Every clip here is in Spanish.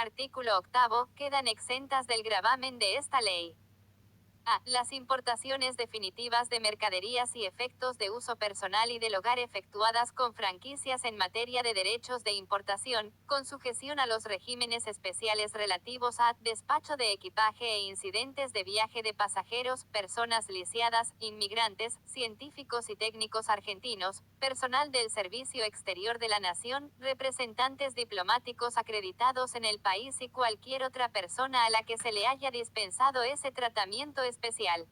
Artículo 8. Quedan exentas del gravamen de esta ley. A. Las importaciones definitivas de mercaderías y efectos de uso personal y del hogar efectuadas con franquicias en materia de derechos de importación, con sujeción a los regímenes especiales relativos a despacho de equipaje e incidentes de viaje de pasajeros, personas lisiadas, inmigrantes, científicos y técnicos argentinos, personal del Servicio Exterior de la Nación, representantes diplomáticos acreditados en el país y cualquier otra persona a la que se le haya dispensado ese tratamiento especial.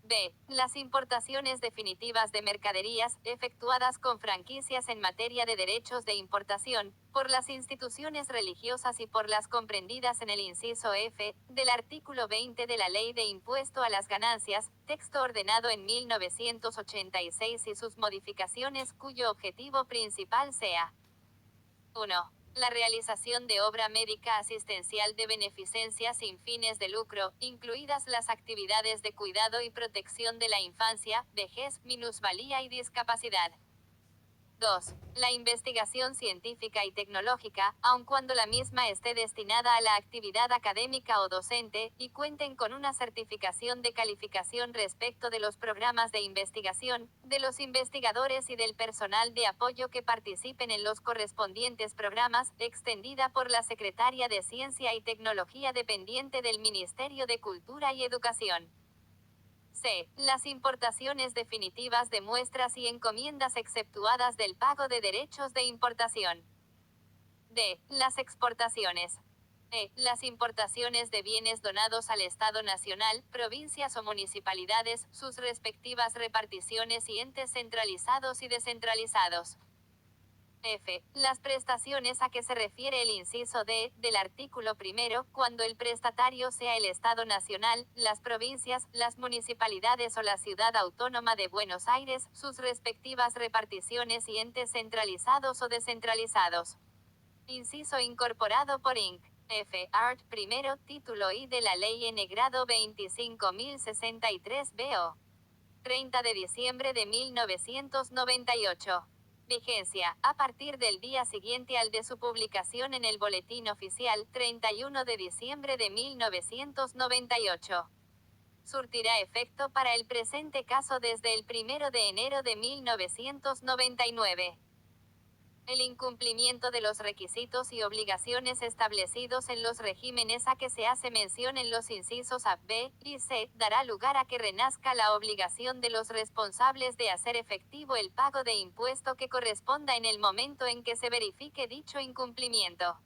B. Las importaciones definitivas de mercaderías, efectuadas con franquicias en materia de derechos de importación, por las instituciones religiosas y por las comprendidas en el inciso F, del artículo 20 de la Ley de Impuesto a las Ganancias, texto ordenado en 1986 y sus modificaciones cuyo objetivo principal sea 1. La realización de obra médica asistencial de beneficencia sin fines de lucro, incluidas las actividades de cuidado y protección de la infancia, vejez, minusvalía y discapacidad. 2. La investigación científica y tecnológica, aun cuando la misma esté destinada a la actividad académica o docente, y cuenten con una certificación de calificación respecto de los programas de investigación, de los investigadores y del personal de apoyo que participen en los correspondientes programas, extendida por la Secretaría de Ciencia y Tecnología dependiente del Ministerio de Cultura y Educación. C. Las importaciones definitivas de muestras y encomiendas exceptuadas del pago de derechos de importación. D. Las exportaciones. E. Las importaciones de bienes donados al Estado Nacional, provincias o municipalidades, sus respectivas reparticiones y entes centralizados y descentralizados. F. Las prestaciones a que se refiere el inciso D, del artículo primero, cuando el prestatario sea el Estado Nacional, las provincias, las municipalidades o la Ciudad Autónoma de Buenos Aires, sus respectivas reparticiones y entes centralizados o descentralizados. Inciso incorporado por Inc. F. Art. Primero, título I de la Ley N. Grado 25.063 BO. 30 de diciembre de 1998. Vigencia, a partir del día siguiente al de su publicación en el Boletín Oficial, 31 de diciembre de 1998. Surtirá efecto para el presente caso desde el 1 de enero de 1999. El incumplimiento de los requisitos y obligaciones establecidos en los regímenes a que se hace mención en los incisos A, B y C, dará lugar a que renazca la obligación de los responsables de hacer efectivo el pago de impuesto que corresponda en el momento en que se verifique dicho incumplimiento.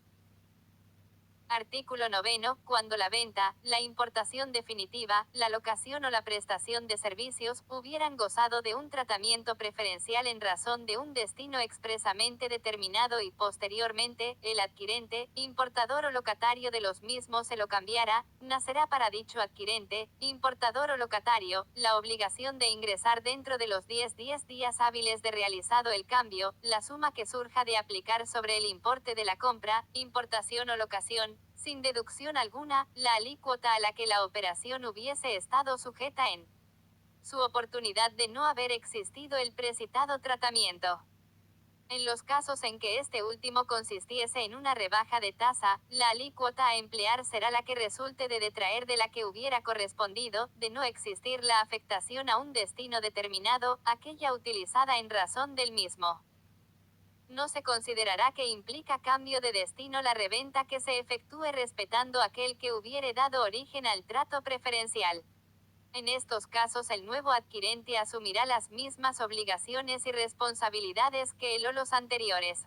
Artículo 9. Cuando la venta, la importación definitiva, la locación o la prestación de servicios, hubieran gozado de un tratamiento preferencial en razón de un destino expresamente determinado y posteriormente, el adquirente, importador o locatario de los mismos se lo cambiara, nacerá para dicho adquirente, importador o locatario, la obligación de ingresar dentro de los 10 días hábiles de realizado el cambio, la suma que surja de aplicar sobre el importe de la compra, importación o locación, sin deducción alguna, la alícuota a la que la operación hubiese estado sujeta en su oportunidad de no haber existido el precitado tratamiento. En los casos en que este último consistiese en una rebaja de tasa, la alícuota a emplear será la que resulte de detraer de la que hubiera correspondido, de no existir la afectación a un destino determinado, aquella utilizada en razón del mismo. No se considerará que implica cambio de destino la reventa que se efectúe respetando aquel que hubiere dado origen al trato preferencial. En estos casos el nuevo adquirente asumirá las mismas obligaciones y responsabilidades que él o los anteriores.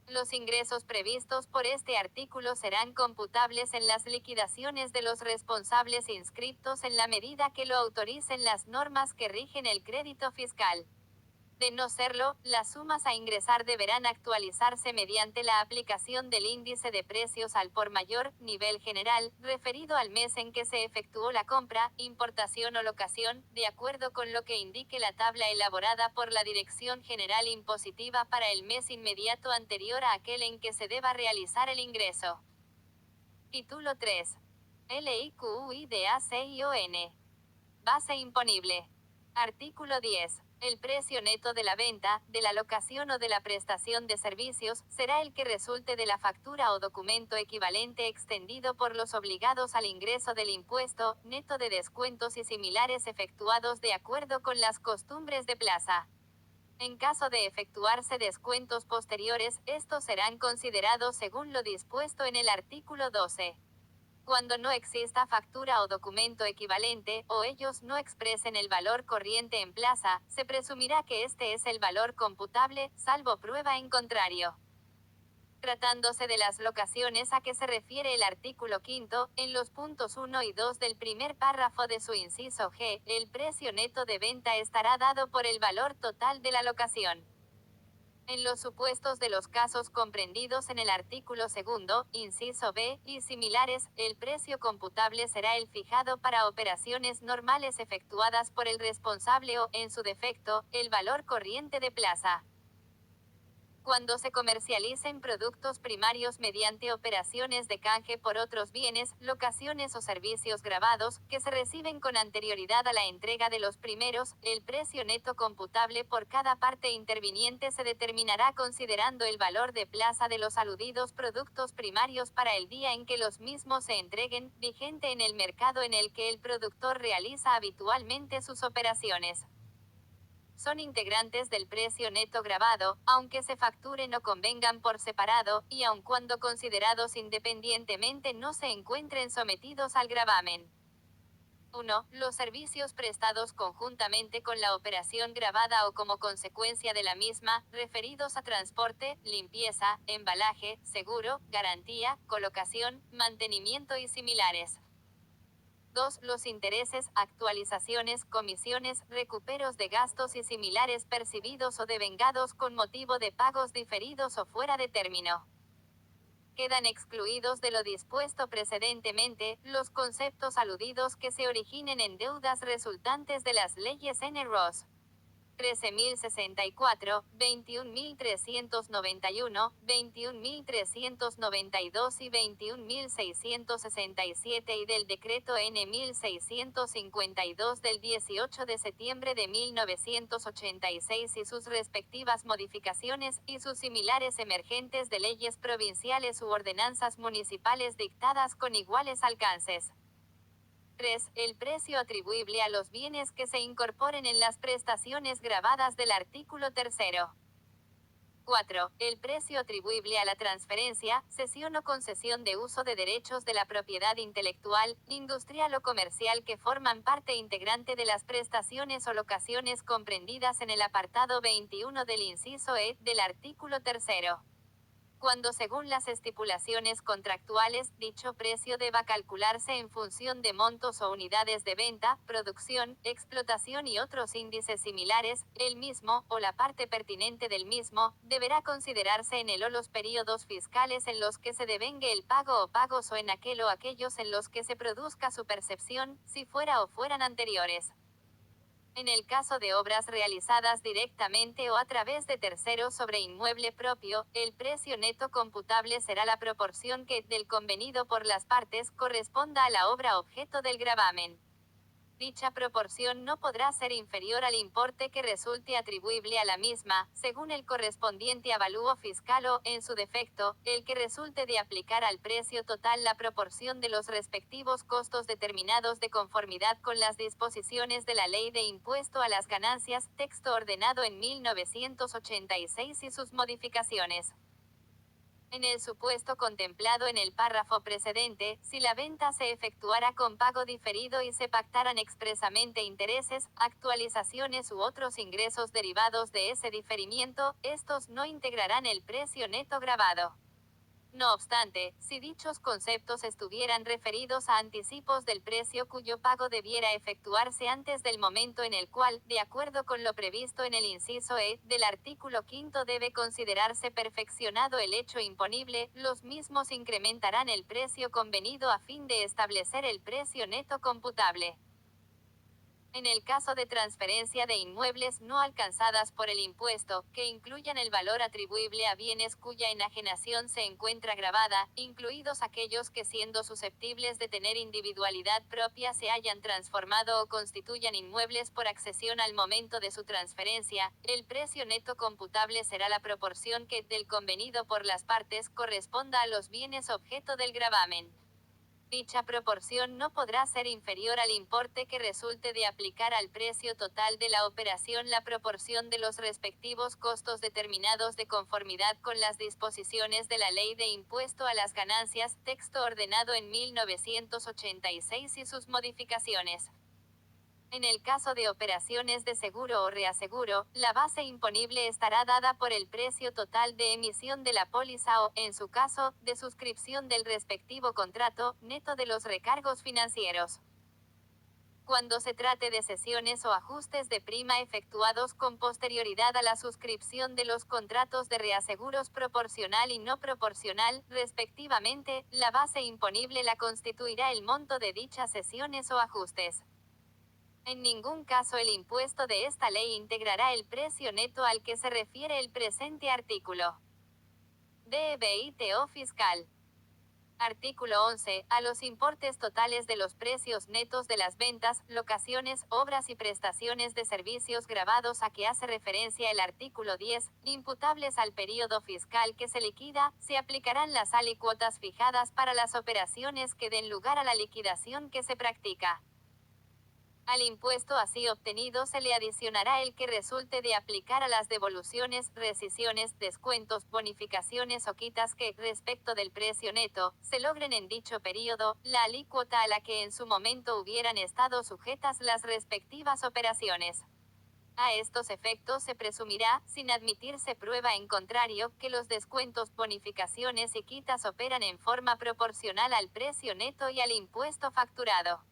Los ingresos previstos por este artículo serán computables en las liquidaciones de los responsables inscriptos en la medida que lo autoricen las normas que rigen el crédito fiscal. De no serlo, las sumas a ingresar deberán actualizarse mediante la aplicación del índice de precios al por mayor, nivel general, referido al mes en que se efectuó la compra, importación o locación, de acuerdo con lo que indique la tabla elaborada por la Dirección General Impositiva para el mes inmediato anterior a aquel en que se deba realizar el ingreso. Título 3. LIQUIDACION. Base imponible. Artículo 10. El precio neto de la venta, de la locación o de la prestación de servicios, será el que resulte de la factura o documento equivalente extendido por los obligados al ingreso del impuesto, neto de descuentos y similares efectuados de acuerdo con las costumbres de plaza. En caso de efectuarse descuentos posteriores, estos serán considerados según lo dispuesto en el artículo 12. Cuando no exista factura o documento equivalente, o ellos no expresen el valor corriente en plaza, se presumirá que este es el valor computable, salvo prueba en contrario. Tratándose de las locaciones a que se refiere el artículo 5, en los puntos 1 y 2 del primer párrafo de su inciso G, el precio neto de venta estará dado por el valor total de la locación. En los supuestos de los casos comprendidos en el artículo 2, inciso B, y similares, el precio computable será el fijado para operaciones normales efectuadas por el responsable o, en su defecto, el valor corriente de plaza. Cuando se comercialicen productos primarios mediante operaciones de canje por otros bienes, locaciones o servicios grabados, que se reciben con anterioridad a la entrega de los primeros, el precio neto computable por cada parte interviniente se determinará considerando el valor de plaza de los aludidos productos primarios para el día en que los mismos se entreguen, vigente en el mercado en el que el productor realiza habitualmente sus operaciones. Son integrantes del precio neto grabado, aunque se facturen o convengan por separado, y aun cuando considerados independientemente no se encuentren sometidos al gravamen. 1. Los servicios prestados conjuntamente con la operación grabada o como consecuencia de la misma, referidos a transporte, limpieza, embalaje, seguro, garantía, colocación, mantenimiento y similares. 2. Los intereses, actualizaciones, comisiones, recuperos de gastos y similares percibidos o devengados con motivo de pagos diferidos o fuera de término. Quedan excluidos de lo dispuesto precedentemente, los conceptos aludidos que se originen en deudas resultantes de las leyes N-ROS. 13.064, 21.391, 21.392 y 21.667 y del decreto N. 1652 del 18 de septiembre de 1986 y sus respectivas modificaciones, y sus similares emergentes de leyes provinciales u ordenanzas municipales dictadas con iguales alcances. 3. El precio atribuible a los bienes que se incorporen en las prestaciones grabadas del artículo 3. 4. El precio atribuible a la transferencia, cesión o concesión de uso de derechos de la propiedad intelectual, industrial o comercial que forman parte integrante de las prestaciones o locaciones comprendidas en el apartado 21 del inciso E, del artículo 3. Cuando según las estipulaciones contractuales, dicho precio deba calcularse en función de montos o unidades de venta, producción, explotación y otros índices similares, el mismo, o la parte pertinente del mismo, deberá considerarse en el o los períodos fiscales en los que se devengue el pago o pagos o en aquel o aquellos en los que se produzca su percepción, si fuera o fueran anteriores. En el caso de obras realizadas directamente o a través de terceros sobre inmueble propio, el precio neto computable será la proporción que, del convenido por las partes, corresponda a la obra objeto del gravamen. Dicha proporción no podrá ser inferior al importe que resulte atribuible a la misma, según el correspondiente avalúo fiscal o, en su defecto, el que resulte de aplicar al precio total la proporción de los respectivos costos determinados de conformidad con las disposiciones de la Ley de Impuesto a las Ganancias, texto ordenado en 1986 y sus modificaciones. En el supuesto contemplado en el párrafo precedente, si la venta se efectuara con pago diferido y se pactaran expresamente intereses, actualizaciones u otros ingresos derivados de ese diferimiento, estos no integrarán el precio neto grabado. No obstante, si dichos conceptos estuvieran referidos a anticipos del precio cuyo pago debiera efectuarse antes del momento en el cual, de acuerdo con lo previsto en el inciso E, del artículo 5 debe considerarse perfeccionado el hecho imponible, los mismos incrementarán el precio convenido a fin de establecer el precio neto computable. En el caso de transferencia de inmuebles no alcanzadas por el impuesto, que incluyan el valor atribuible a bienes cuya enajenación se encuentra gravada, incluidos aquellos que siendo susceptibles de tener individualidad propia se hayan transformado o constituyan inmuebles por accesión al momento de su transferencia, el precio neto computable será la proporción que, del convenido por las partes, corresponda a los bienes objeto del gravamen. Dicha proporción no podrá ser inferior al importe que resulte de aplicar al precio total de la operación la proporción de los respectivos costos determinados de conformidad con las disposiciones de la Ley de Impuesto a las Ganancias, texto ordenado en 1986 y sus modificaciones. En el caso de operaciones de seguro o reaseguro, la base imponible estará dada por el precio total de emisión de la póliza o, en su caso, de suscripción del respectivo contrato, neto de los recargos financieros. Cuando se trate de cesiones o ajustes de prima efectuados con posterioridad a la suscripción de los contratos de reaseguros proporcional y no proporcional, respectivamente, la base imponible la constituirá el monto de dichas cesiones o ajustes. En ningún caso el impuesto de esta ley integrará el precio neto al que se refiere el presente artículo. DBITO fiscal. Artículo 11. A los importes totales de los precios netos de las ventas, locaciones, obras y prestaciones de servicios gravados a que hace referencia el artículo 10, imputables al período fiscal que se liquida, se aplicarán las alícuotas fijadas para las operaciones que den lugar a la liquidación que se practica. Al impuesto así obtenido se le adicionará el que resulte de aplicar a las devoluciones, rescisiones, descuentos, bonificaciones o quitas que, respecto del precio neto, se logren en dicho período, la alícuota a la que en su momento hubieran estado sujetas las respectivas operaciones. A estos efectos se presumirá, sin admitirse prueba en contrario, que los descuentos, bonificaciones y quitas operan en forma proporcional al precio neto y al impuesto facturado.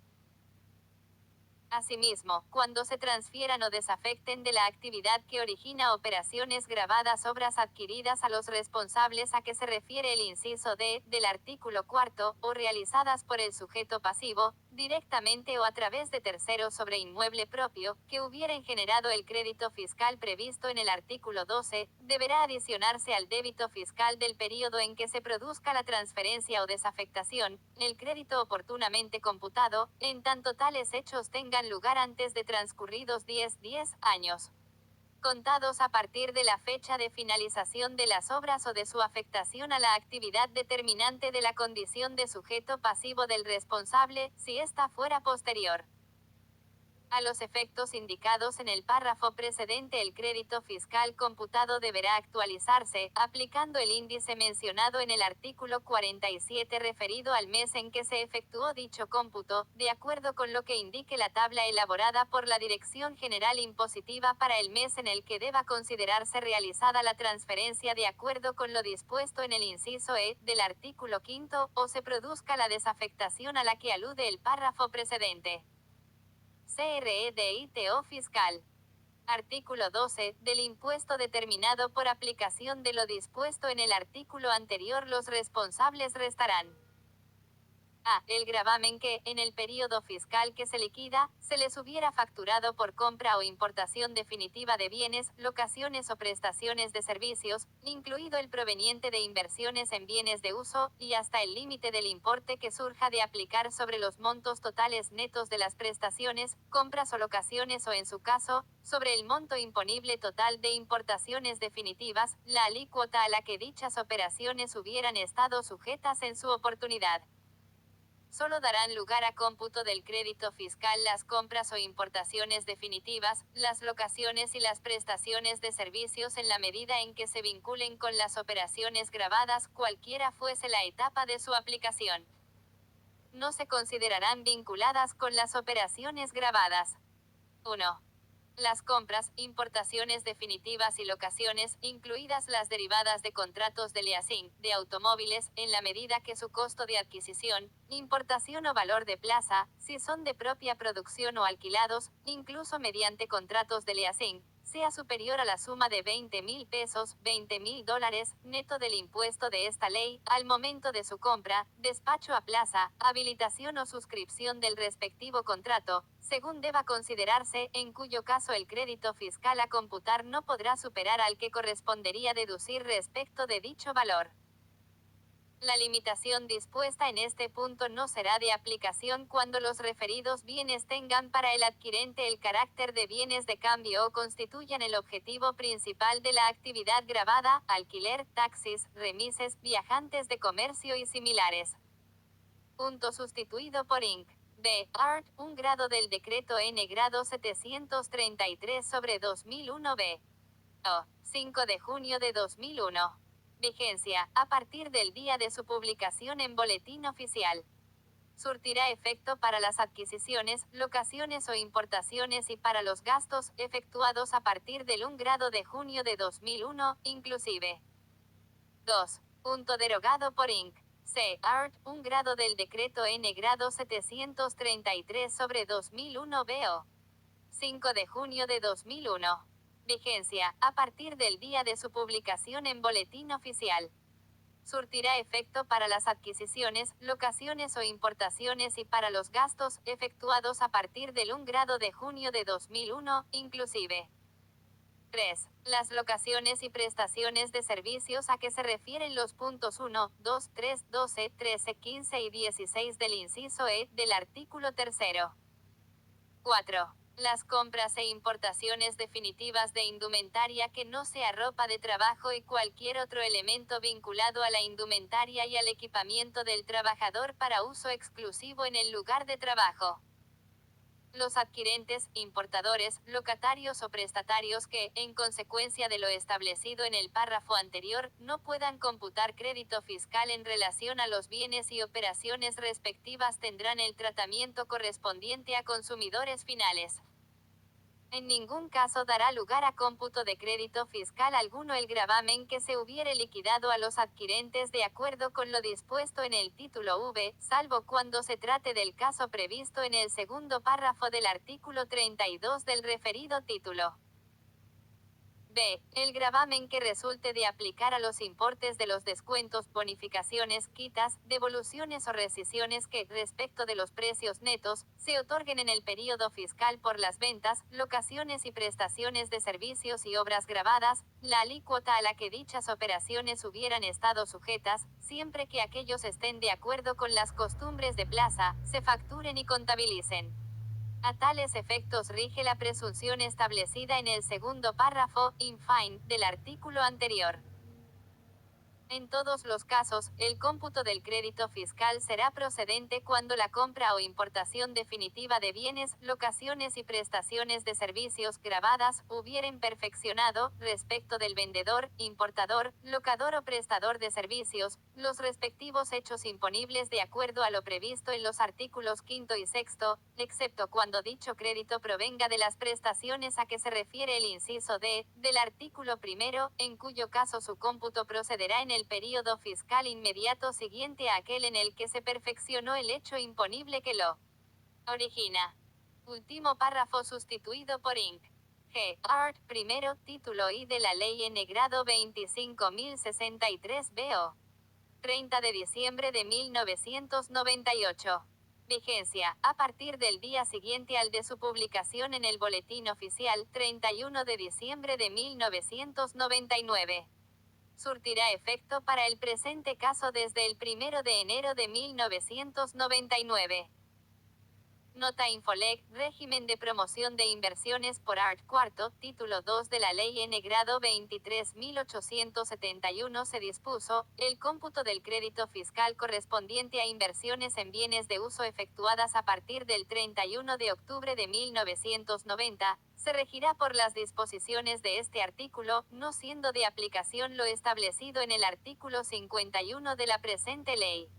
Asimismo, cuando se transfieran o desafecten de la actividad que origina operaciones gravadas obras adquiridas a los responsables a que se refiere el inciso D, del artículo 4, o realizadas por el sujeto pasivo, directamente o a través de terceros sobre inmueble propio, que hubieren generado el crédito fiscal previsto en el artículo 12, deberá adicionarse al débito fiscal del período en que se produzca la transferencia o desafectación, el crédito oportunamente computado, en tanto tales hechos tengan lugar antes de transcurridos 10 años. Contados a partir de la fecha de finalización de las obras o de su afectación a la actividad determinante de la condición de sujeto pasivo del responsable, si ésta fuera posterior. A los efectos indicados en el párrafo precedente, el crédito fiscal computado deberá actualizarse, aplicando el índice mencionado en el artículo 47 referido al mes en que se efectuó dicho cómputo, de acuerdo con lo que indique la tabla elaborada por la Dirección General Impositiva para el mes en el que deba considerarse realizada la transferencia de acuerdo con lo dispuesto en el inciso E, del artículo 5, o se produzca la desafectación a la que alude el párrafo precedente. CREDITO fiscal. Artículo 12. Del impuesto determinado por aplicación de lo dispuesto en el artículo anterior, los responsables restarán: a. El gravamen que, en el período fiscal que se liquida, se les hubiera facturado por compra o importación definitiva de bienes, locaciones o prestaciones de servicios, incluido el proveniente de inversiones en bienes de uso, y hasta el límite del importe que surja de aplicar sobre los montos totales netos de las prestaciones, compras o locaciones, o en su caso, sobre el monto imponible total de importaciones definitivas, la alícuota a la que dichas operaciones hubieran estado sujetas en su oportunidad. Solo darán lugar a cómputo del crédito fiscal las compras o importaciones definitivas, las locaciones y las prestaciones de servicios en la medida en que se vinculen con las operaciones gravadas, cualquiera fuese la etapa de su aplicación. No se considerarán vinculadas con las operaciones gravadas. 1. Las compras, importaciones definitivas y locaciones, incluidas las derivadas de contratos de leasing, de automóviles, en la medida que su costo de adquisición, importación o valor de plaza, si son de propia producción o alquilados, incluso mediante contratos de leasing, sea superior a la suma de 20.000 pesos, $20.000, neto del impuesto de esta ley, al momento de su compra, despacho a plaza, habilitación o suscripción del respectivo contrato, según deba considerarse, en cuyo caso el crédito fiscal a computar no podrá superar al que correspondería deducir respecto de dicho valor. La limitación dispuesta en este punto no será de aplicación cuando los referidos bienes tengan para el adquirente el carácter de bienes de cambio o constituyan el objetivo principal de la actividad gravada, alquiler, taxis, remises, viajantes de comercio y similares. Punto sustituido por Inc. B. Art. 1 grado del decreto N grado 733/2001 B. O. 5 de junio de 2001. Vigencia, a partir del día de su publicación en Boletín Oficial. Surtirá efecto para las adquisiciones, locaciones o importaciones y para los gastos efectuados a partir del 1 grado de junio de 2001, inclusive. 2. Punto derogado por Inc. C. Art. 1 grado del decreto N grado 733/2001 BO. 5 de junio de 2001. Vigencia, a partir del día de su publicación en Boletín Oficial. Surtirá efecto para las adquisiciones, locaciones o importaciones y para los gastos efectuados a partir del 1 grado de junio de 2001, inclusive. 3. Las locaciones y prestaciones de servicios a que se refieren los puntos 1, 2, 3, 12, 13, 15 y 16 del inciso E del artículo 3. 4. Las compras e importaciones definitivas de indumentaria que no sea ropa de trabajo y cualquier otro elemento vinculado a la indumentaria y al equipamiento del trabajador para uso exclusivo en el lugar de trabajo. Los adquirentes, importadores, locatarios o prestatarios que, en consecuencia de lo establecido en el párrafo anterior, no puedan computar crédito fiscal en relación a los bienes y operaciones respectivas tendrán el tratamiento correspondiente a consumidores finales. En ningún caso dará lugar a cómputo de crédito fiscal alguno el gravamen que se hubiere liquidado a los adquirentes de acuerdo con lo dispuesto en el título V, salvo cuando se trate del caso previsto en el segundo párrafo del artículo 32 del referido título. B. El gravamen que resulte de aplicar a los importes de los descuentos, bonificaciones, quitas, devoluciones o rescisiones que, respecto de los precios netos, se otorguen en el período fiscal por las ventas, locaciones y prestaciones de servicios y obras gravadas, la alícuota a la que dichas operaciones hubieran estado sujetas, siempre que aquellos estén de acuerdo con las costumbres de plaza, se facturen y contabilicen. A tales efectos rige la presunción establecida en el segundo párrafo, in fine, del artículo anterior. En todos los casos, el cómputo del crédito fiscal será procedente cuando la compra o importación definitiva de bienes, locaciones y prestaciones de servicios gravadas hubieren perfeccionado, respecto del vendedor, importador, locador o prestador de servicios, los respectivos hechos imponibles de acuerdo a lo previsto en los artículos 5 y 6, excepto cuando dicho crédito provenga de las prestaciones a que se refiere el inciso D, del artículo 1, en cuyo caso su cómputo procederá en el período fiscal inmediato siguiente a aquel en el que se perfeccionó el hecho imponible que lo origina. Último párrafo sustituido por Inc. G. Art. Primero, título I de la Ley N grado 25.063 BO. 30 de diciembre de 1998. Vigencia, a partir del día siguiente al de su publicación en el Boletín Oficial, 31 de diciembre de 1999. Surtirá efecto para el presente caso desde el 1 de enero de 1999. Nota Infolec, régimen de promoción de inversiones por Art. Cuarto, título 2 de la Ley N grado 23.871 se dispuso, el cómputo del crédito fiscal correspondiente a inversiones en bienes de uso efectuadas a partir del 31 de octubre de 1990, se regirá por las disposiciones de este artículo, no siendo de aplicación lo establecido en el artículo 51 de la presente ley.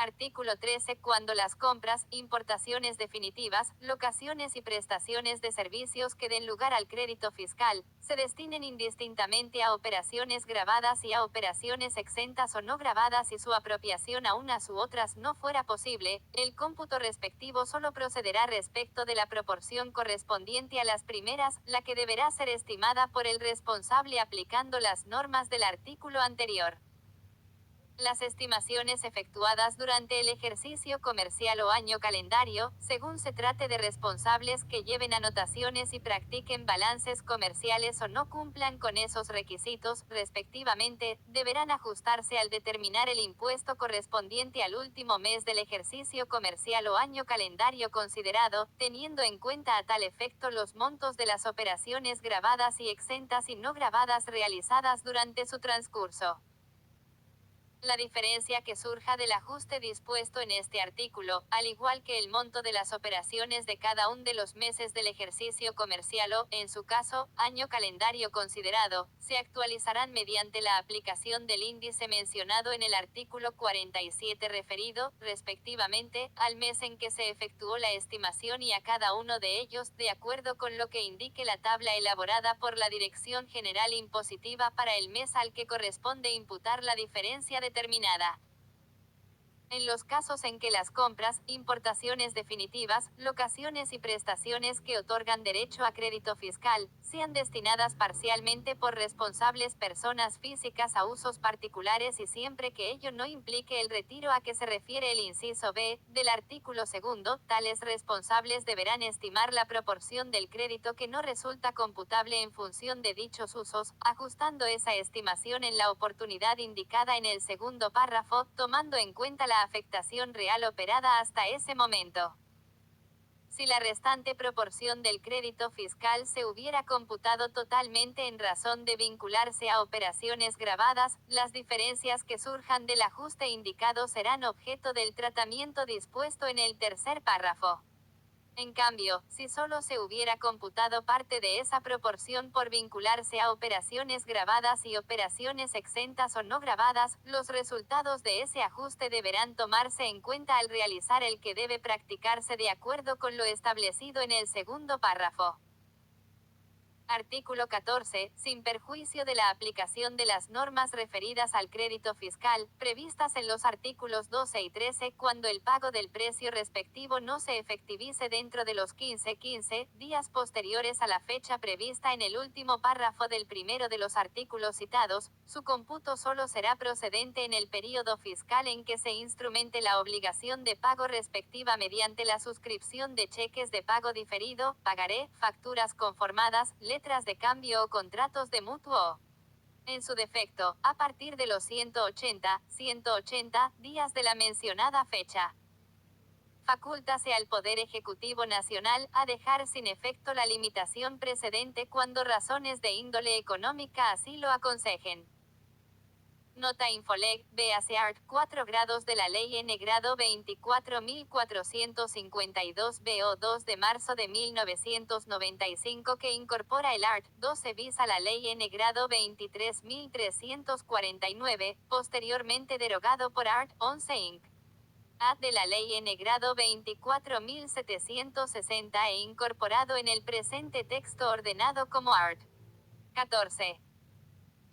Artículo 13. Cuando las compras, importaciones definitivas, locaciones y prestaciones de servicios que den lugar al crédito fiscal, se destinen indistintamente a operaciones gravadas y a operaciones exentas o no gravadas y su apropiación a unas u otras no fuera posible, el cómputo respectivo solo procederá respecto de la proporción correspondiente a las primeras, la que deberá ser estimada por el responsable aplicando las normas del artículo anterior. Las estimaciones efectuadas durante el ejercicio comercial o año calendario, según se trate de responsables que lleven anotaciones y practiquen balances comerciales o no cumplan con esos requisitos, respectivamente, deberán ajustarse al determinar el impuesto correspondiente al último mes del ejercicio comercial o año calendario considerado, teniendo en cuenta a tal efecto los montos de las operaciones gravadas y exentas y no gravadas realizadas durante su transcurso. La diferencia que surja del ajuste dispuesto en este artículo, al igual que el monto de las operaciones de cada uno de los meses del ejercicio comercial o, en su caso, año calendario considerado, se actualizarán mediante la aplicación del índice mencionado en el artículo 47 referido, respectivamente, al mes en que se efectuó la estimación y a cada uno de ellos, de acuerdo con lo que indique la tabla elaborada por la Dirección General Impositiva para el mes al que corresponde imputar la diferencia determinada. En los casos en que las compras, importaciones definitivas, locaciones y prestaciones que otorgan derecho a crédito fiscal, sean destinadas parcialmente por responsables personas físicas a usos particulares y siempre que ello no implique el retiro a que se refiere el inciso B, del artículo segundo, tales responsables deberán estimar la proporción del crédito que no resulta computable en función de dichos usos, ajustando esa estimación en la oportunidad indicada en el segundo párrafo, tomando en cuenta la afectación real operada hasta ese momento. Si la restante proporción del crédito fiscal se hubiera computado totalmente en razón de vincularse a operaciones gravadas, las diferencias que surjan del ajuste indicado serán objeto del tratamiento dispuesto en el tercer párrafo. En cambio, si solo se hubiera computado parte de esa proporción por vincularse a operaciones gravadas y operaciones exentas o no gravadas, los resultados de ese ajuste deberán tomarse en cuenta al realizar el que debe practicarse de acuerdo con lo establecido en el segundo párrafo. Artículo 14. Sin perjuicio de la aplicación de las normas referidas al crédito fiscal, previstas en los artículos 12 y 13, cuando el pago del precio respectivo no se efectivice dentro de los 15 días posteriores a la fecha prevista en el último párrafo del primero de los artículos citados, su cómputo solo será procedente en el período fiscal en que se instrumente la obligación de pago respectiva mediante la suscripción de cheques de pago diferido, pagaré, facturas conformadas, letras de cambio o contratos de mutuo. En su defecto, a partir de los 180 días de la mencionada fecha. Facúltase al Poder Ejecutivo Nacional a dejar sin efecto la limitación precedente cuando razones de índole económica así lo aconsejen. Nota Infoleg, véase art. 4 grados de la Ley N. Grado 24.452 BO2 de marzo de 1995 que incorpora el art. 12 bis a la Ley N. Grado 23.349, posteriormente derogado por art. 11 Inc. A de la Ley N. Grado 24.760 e incorporado en el presente texto ordenado como art. 14.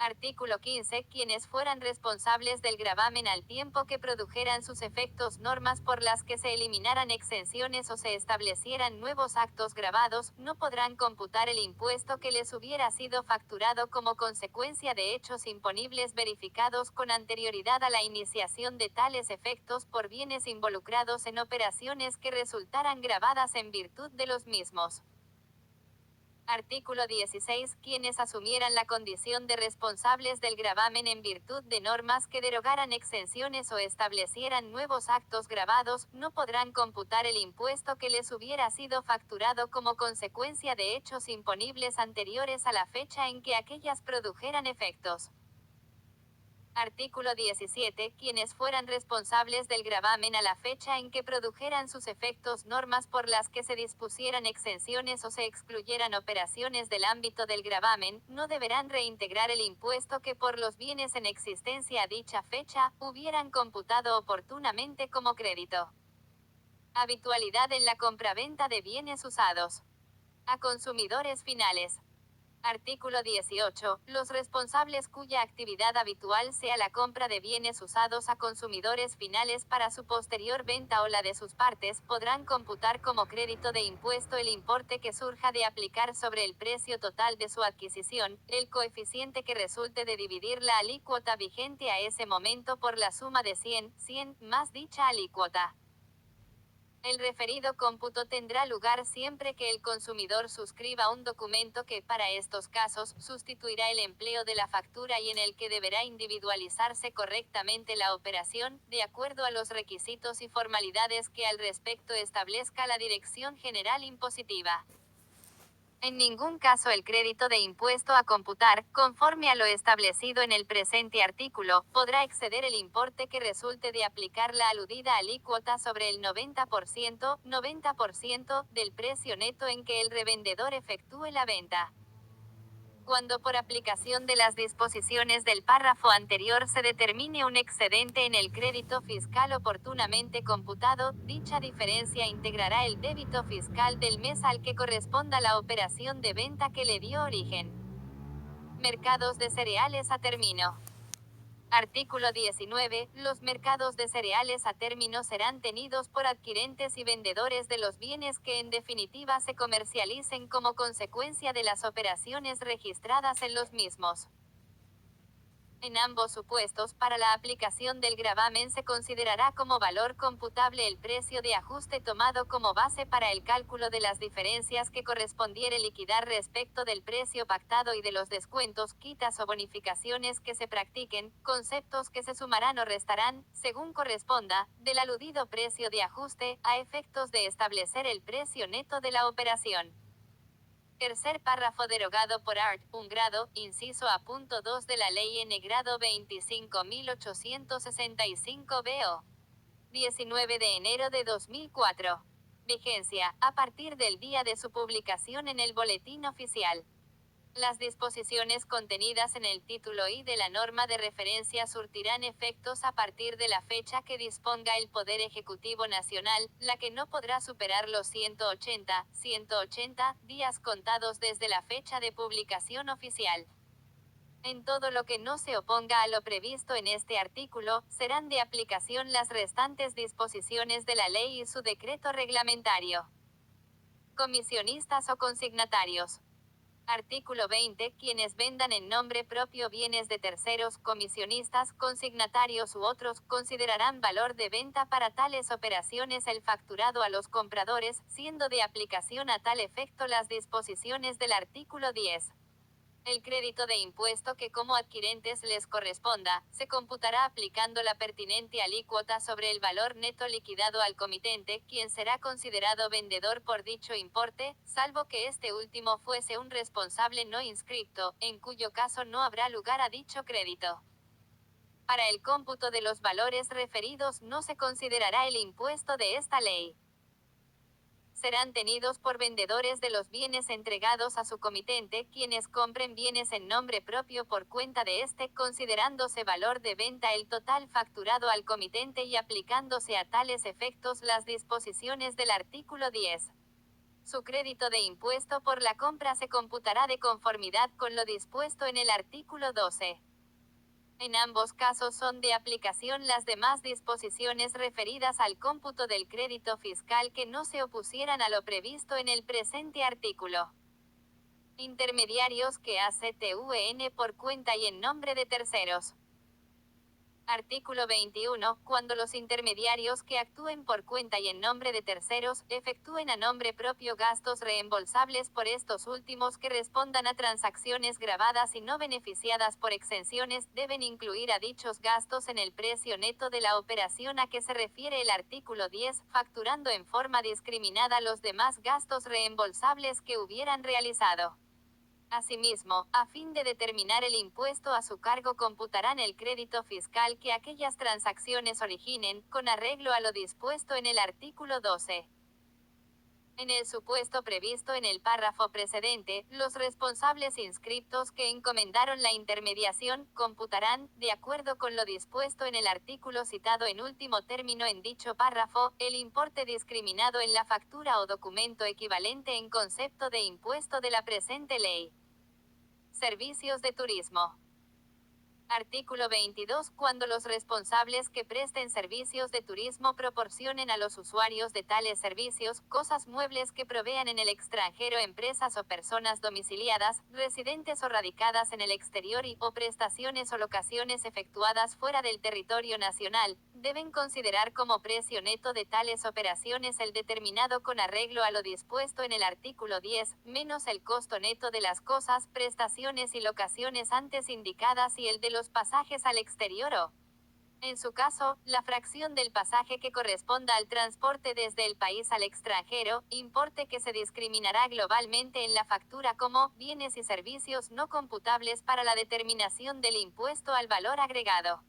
Artículo 15. Quienes fueran responsables del gravamen al tiempo que produjeran sus efectos normas por las que se eliminaran exenciones o se establecieran nuevos actos gravados, no podrán computar el impuesto que les hubiera sido facturado como consecuencia de hechos imponibles verificados con anterioridad a la iniciación de tales efectos por bienes involucrados en operaciones que resultaran gravadas en virtud de los mismos. Artículo 16. Quienes asumieran la condición de responsables del gravamen en virtud de normas que derogaran exenciones o establecieran nuevos actos gravados, no podrán computar el impuesto que les hubiera sido facturado como consecuencia de hechos imponibles anteriores a la fecha en que aquellas produjeran efectos. Artículo 17. Quienes fueran responsables del gravamen a la fecha en que produjeran sus efectos normas por las que se dispusieran exenciones o se excluyeran operaciones del ámbito del gravamen, no deberán reintegrar el impuesto que por los bienes en existencia a dicha fecha, hubieran computado oportunamente como crédito. Habitualidad en la compraventa de bienes usados a consumidores finales. Artículo 18. Los responsables cuya actividad habitual sea la compra de bienes usados a consumidores finales para su posterior venta o la de sus partes, podrán computar como crédito de impuesto el importe que surja de aplicar sobre el precio total de su adquisición, el coeficiente que resulte de dividir la alícuota vigente a ese momento por la suma de 100 más dicha alícuota. El referido cómputo tendrá lugar siempre que el consumidor suscriba un documento que, para estos casos, sustituirá el empleo de la factura y en el que deberá individualizarse correctamente la operación, de acuerdo a los requisitos y formalidades que al respecto establezca la Dirección General Impositiva. En ningún caso el crédito de impuesto a computar, conforme a lo establecido en el presente artículo, podrá exceder el importe que resulte de aplicar la aludida alícuota sobre el 90% del precio neto en que el revendedor efectúe la venta. Cuando por aplicación de las disposiciones del párrafo anterior se determine un excedente en el crédito fiscal oportunamente computado, dicha diferencia integrará el débito fiscal del mes al que corresponda la operación de venta que le dio origen. Mercados de cereales a término. Artículo 19. Los mercados de cereales a término serán tenidos por adquirentes y vendedores de los bienes que en definitiva se comercialicen como consecuencia de las operaciones registradas en los mismos. En ambos supuestos, para la aplicación del gravamen se considerará como valor computable el precio de ajuste tomado como base para el cálculo de las diferencias que correspondiere liquidar respecto del precio pactado y de los descuentos, quitas o bonificaciones que se practiquen, conceptos que se sumarán o restarán, según corresponda, del aludido precio de ajuste, a efectos de establecer el precio neto de la operación. Tercer párrafo derogado por art. 1 grado, inciso A. Punto 2 de la Ley N. Grado 25.865 BO. 19 de enero de 2004. Vigencia, a partir del día de su publicación en el Boletín Oficial. Las disposiciones contenidas en el título I de la norma de referencia surtirán efectos a partir de la fecha que disponga el Poder Ejecutivo Nacional, la que no podrá superar los 180 días contados desde la fecha de publicación oficial. En todo lo que no se oponga a lo previsto en este artículo, serán de aplicación las restantes disposiciones de la ley y su decreto reglamentario. Comisionistas o consignatarios. Artículo 20. Quienes vendan en nombre propio bienes de terceros, comisionistas, consignatarios u otros, considerarán valor de venta para tales operaciones el facturado a los compradores, siendo de aplicación a tal efecto las disposiciones del artículo 10. El crédito de impuesto que como adquirentes les corresponda, se computará aplicando la pertinente alícuota sobre el valor neto liquidado al comitente, quien será considerado vendedor por dicho importe, salvo que este último fuese un responsable no inscripto, en cuyo caso no habrá lugar a dicho crédito. Para el cómputo de los valores referidos no se considerará el impuesto de esta ley. Serán tenidos por vendedores de los bienes entregados a su comitente, quienes compren bienes en nombre propio por cuenta de éste, considerándose valor de venta el total facturado al comitente y aplicándose a tales efectos las disposiciones del artículo 10. Su crédito de impuesto por la compra se computará de conformidad con lo dispuesto en el artículo 12. En ambos casos son de aplicación las demás disposiciones referidas al cómputo del crédito fiscal que no se opusieran a lo previsto en el presente artículo. Intermediarios que actúen por cuenta y en nombre de terceros. Artículo 21. Cuando los intermediarios que actúen por cuenta y en nombre de terceros, efectúen a nombre propio gastos reembolsables por estos últimos que respondan a transacciones gravadas y no beneficiadas por exenciones, deben incluir a dichos gastos en el precio neto de la operación a que se refiere el artículo 10, facturando en forma discriminada los demás gastos reembolsables que hubieran realizado. Asimismo, a fin de determinar el impuesto a su cargo computarán el crédito fiscal que aquellas transacciones originen, con arreglo a lo dispuesto en el artículo 12. En el supuesto previsto en el párrafo precedente, los responsables inscriptos que encomendaron la intermediación, computarán, de acuerdo con lo dispuesto en el artículo citado en último término en dicho párrafo, el importe discriminado en la factura o documento equivalente en concepto de impuesto de la presente ley. Servicios de turismo. Artículo 22. Cuando los responsables que presten servicios de turismo proporcionen a los usuarios de tales servicios, cosas muebles que provean en el extranjero empresas o personas domiciliadas, residentes o radicadas en el exterior o prestaciones o locaciones efectuadas fuera del territorio nacional, deben considerar como precio neto de tales operaciones el determinado con arreglo a lo dispuesto en el artículo 10, menos el costo neto de las cosas, prestaciones y locaciones antes indicadas y el de los pasajes al exterior o, en su caso, la fracción del pasaje que corresponda al transporte desde el país al extranjero, importe que se discriminará globalmente en la factura como bienes y servicios no computables para la determinación del impuesto al valor agregado.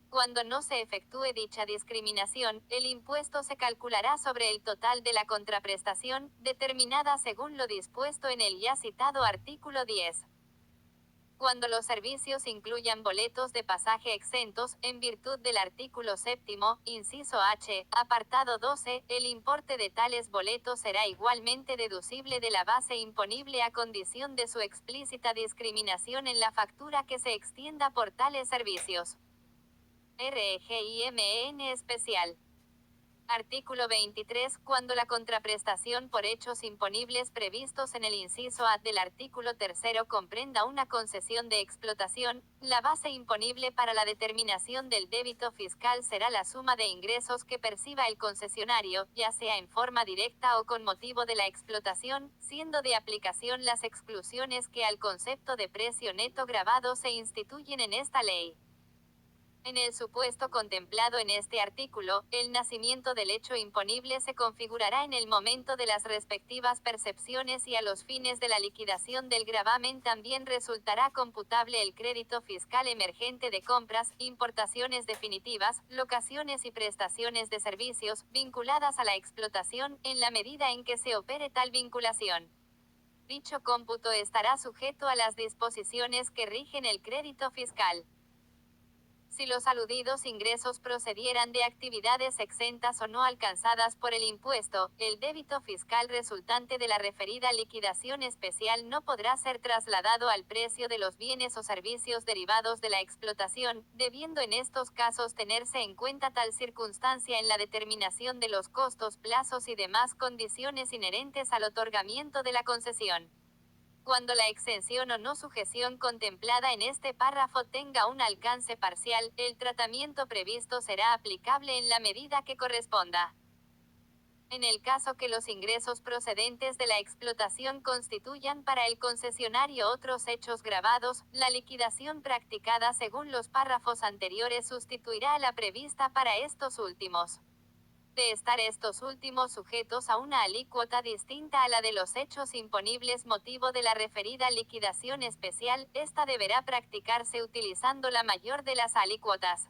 Cuando no se efectúe dicha discriminación, el impuesto se calculará sobre el total de la contraprestación, determinada según lo dispuesto en el ya citado artículo 10. Cuando los servicios incluyan boletos de pasaje exentos, en virtud del artículo 7, inciso H, apartado 12, el importe de tales boletos será igualmente deducible de la base imponible a condición de su explícita discriminación en la factura que se extienda por tales servicios. REGIMEN especial. Artículo 23. Cuando la contraprestación por hechos imponibles previstos en el inciso A del artículo 3 comprenda una concesión de explotación, la base imponible para la determinación del débito fiscal será la suma de ingresos que perciba el concesionario, ya sea en forma directa o con motivo de la explotación, siendo de aplicación las exclusiones que al concepto de precio neto gravado se instituyen en esta ley. En el supuesto contemplado en este artículo, el nacimiento del hecho imponible se configurará en el momento de las respectivas percepciones y a los fines de la liquidación del gravamen también resultará computable el crédito fiscal emergente de compras, importaciones definitivas, locaciones y prestaciones de servicios, vinculadas a la explotación, en la medida en que se opere tal vinculación. Dicho cómputo estará sujeto a las disposiciones que rigen el crédito fiscal. Si los aludidos ingresos procedieran de actividades exentas o no alcanzadas por el impuesto, el débito fiscal resultante de la referida liquidación especial no podrá ser trasladado al precio de los bienes o servicios derivados de la explotación, debiendo en estos casos tenerse en cuenta tal circunstancia en la determinación de los costos, plazos y demás condiciones inherentes al otorgamiento de la concesión. Cuando la exención o no sujeción contemplada en este párrafo tenga un alcance parcial, el tratamiento previsto será aplicable en la medida que corresponda. En el caso que los ingresos procedentes de la explotación constituyan para el concesionario otros hechos gravados, la liquidación practicada según los párrafos anteriores sustituirá a la prevista para estos últimos. De estar estos últimos sujetos a una alícuota distinta a la de los hechos imponibles motivo de la referida liquidación especial, esta deberá practicarse utilizando la mayor de las alícuotas.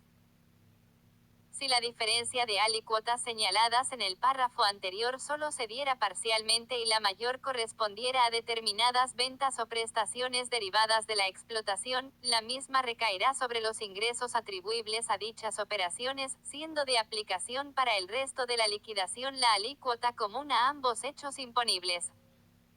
Si la diferencia de alícuotas señaladas en el párrafo anterior solo se diera parcialmente y la mayor correspondiera a determinadas ventas o prestaciones derivadas de la explotación, la misma recaerá sobre los ingresos atribuibles a dichas operaciones, siendo de aplicación para el resto de la liquidación la alícuota común a ambos hechos imponibles.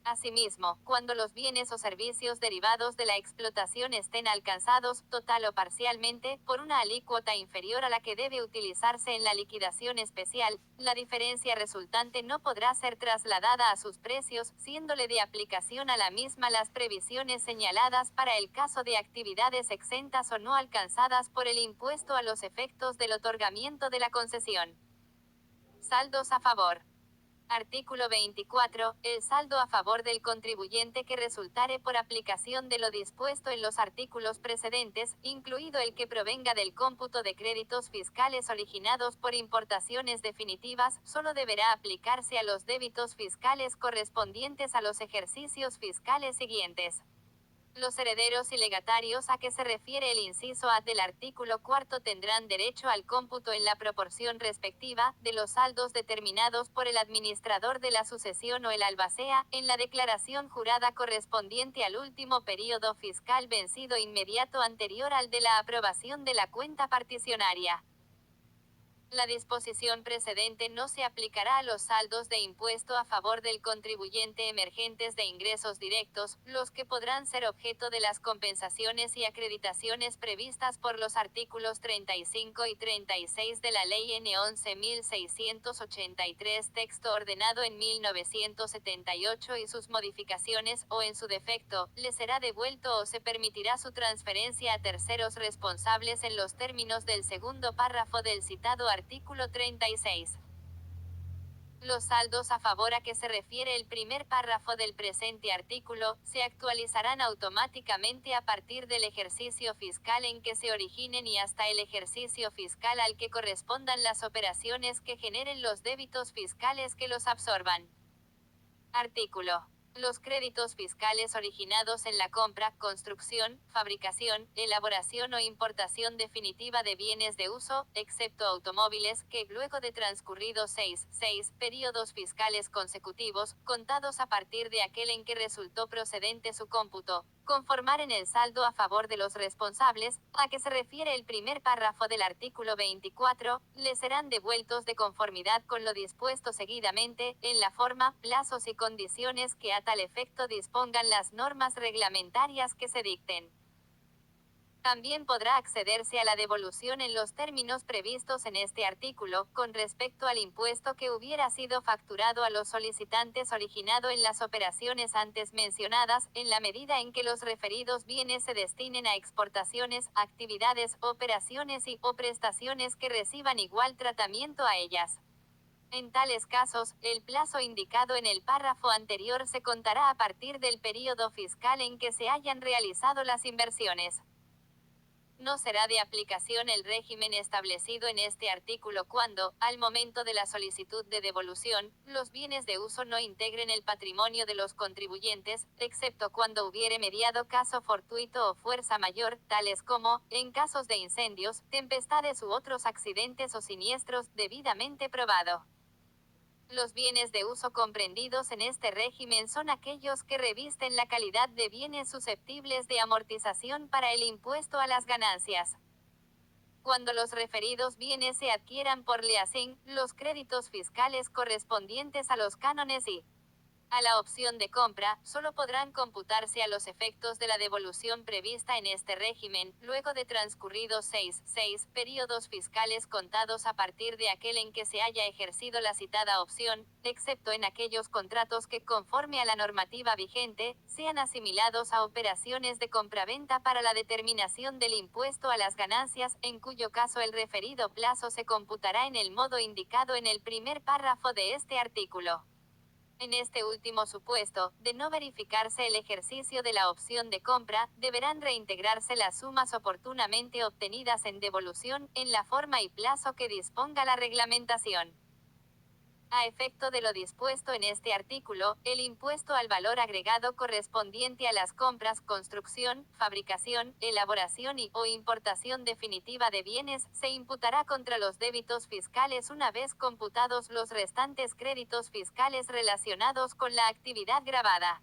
Asimismo, cuando los bienes o servicios derivados de la explotación estén alcanzados, total o parcialmente, por una alícuota inferior a la que debe utilizarse en la liquidación especial, la diferencia resultante no podrá ser trasladada a sus precios, siéndole de aplicación a la misma las previsiones señaladas para el caso de actividades exentas o no alcanzadas por el impuesto a los efectos del otorgamiento de la concesión. Saldos a favor. Artículo 24. El saldo a favor del contribuyente que resultare por aplicación de lo dispuesto en los artículos precedentes, incluido el que provenga del cómputo de créditos fiscales originados por importaciones definitivas, solo deberá aplicarse a los débitos fiscales correspondientes a los ejercicios fiscales siguientes. Los herederos y legatarios a que se refiere el inciso A del artículo 4 tendrán derecho al cómputo en la proporción respectiva de los saldos determinados por el administrador de la sucesión o el albacea, en la declaración jurada correspondiente al último período fiscal vencido inmediato anterior al de la aprobación de la cuenta particionaria. La disposición precedente no se aplicará a los saldos de impuesto a favor del contribuyente emergentes de ingresos directos, los que podrán ser objeto de las compensaciones y acreditaciones previstas por los artículos 35 y 36 de la Ley N. 11.683 texto ordenado en 1978 y sus modificaciones, o en su defecto, le será devuelto o se permitirá su transferencia a terceros responsables en los términos del segundo párrafo del citado artículo 36. Los saldos a favor a que se refiere el primer párrafo del presente artículo, se actualizarán automáticamente a partir del ejercicio fiscal en que se originen y hasta el ejercicio fiscal al que correspondan las operaciones que generen los débitos fiscales que los absorban. Artículo. Los créditos fiscales originados en la compra, construcción, fabricación, elaboración o importación definitiva de bienes de uso, excepto automóviles, que, luego de transcurridos 6 periodos fiscales consecutivos, contados a partir de aquel en que resultó procedente su cómputo, conformaren el saldo a favor de los responsables, a que se refiere el primer párrafo del artículo 24, les serán devueltos de conformidad con lo dispuesto seguidamente, en la forma, plazos y condiciones que a tal efecto dispongan las normas reglamentarias que se dicten. También podrá accederse a la devolución en los términos previstos en este artículo, con respecto al impuesto que hubiera sido facturado a los solicitantes originado en las operaciones antes mencionadas, en la medida en que los referidos bienes se destinen a exportaciones, actividades, operaciones o prestaciones que reciban igual tratamiento a ellas. En tales casos, el plazo indicado en el párrafo anterior se contará a partir del período fiscal en que se hayan realizado las inversiones. No será de aplicación el régimen establecido en este artículo cuando, al momento de la solicitud de devolución, los bienes de uso no integren el patrimonio de los contribuyentes, excepto cuando hubiere mediado caso fortuito o fuerza mayor, tales como, en casos de incendios, tempestades u otros accidentes o siniestros, debidamente probado. Los bienes de uso comprendidos en este régimen son aquellos que revisten la calidad de bienes susceptibles de amortización para el impuesto a las ganancias. Cuando los referidos bienes se adquieran por leasing, los créditos fiscales correspondientes a los cánones y a la opción de compra, solo podrán computarse a los efectos de la devolución prevista en este régimen, luego de transcurridos 6 periodos fiscales contados a partir de aquel en que se haya ejercido la citada opción, excepto en aquellos contratos que, conforme a la normativa vigente, sean asimilados a operaciones de compraventa para la determinación del impuesto a las ganancias, en cuyo caso el referido plazo se computará en el modo indicado en el primer párrafo de este artículo. En este último supuesto, de no verificarse el ejercicio de la opción de compra, deberán reintegrarse las sumas oportunamente obtenidas en devolución, en la forma y plazo que disponga la reglamentación. A efecto de lo dispuesto en este artículo, el impuesto al valor agregado correspondiente a las compras, construcción, fabricación, elaboración o importación definitiva de bienes, se imputará contra los débitos fiscales una vez computados los restantes créditos fiscales relacionados con la actividad gravada,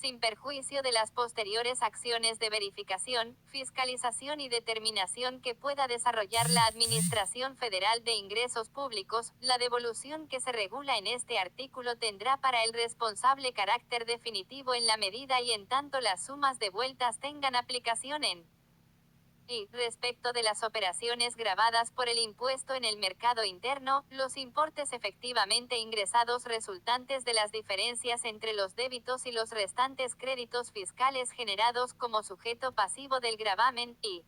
sin perjuicio de las posteriores acciones de verificación, fiscalización y determinación que pueda desarrollar la Administración Federal de Ingresos Públicos. La devolución que se regula en este artículo tendrá para el responsable carácter definitivo en la medida y en tanto las sumas devueltas tengan aplicación en y, respecto de las operaciones gravadas por el impuesto en el mercado interno, los importes efectivamente ingresados resultantes de las diferencias entre los débitos y los restantes créditos fiscales generados como sujeto pasivo del gravamen, y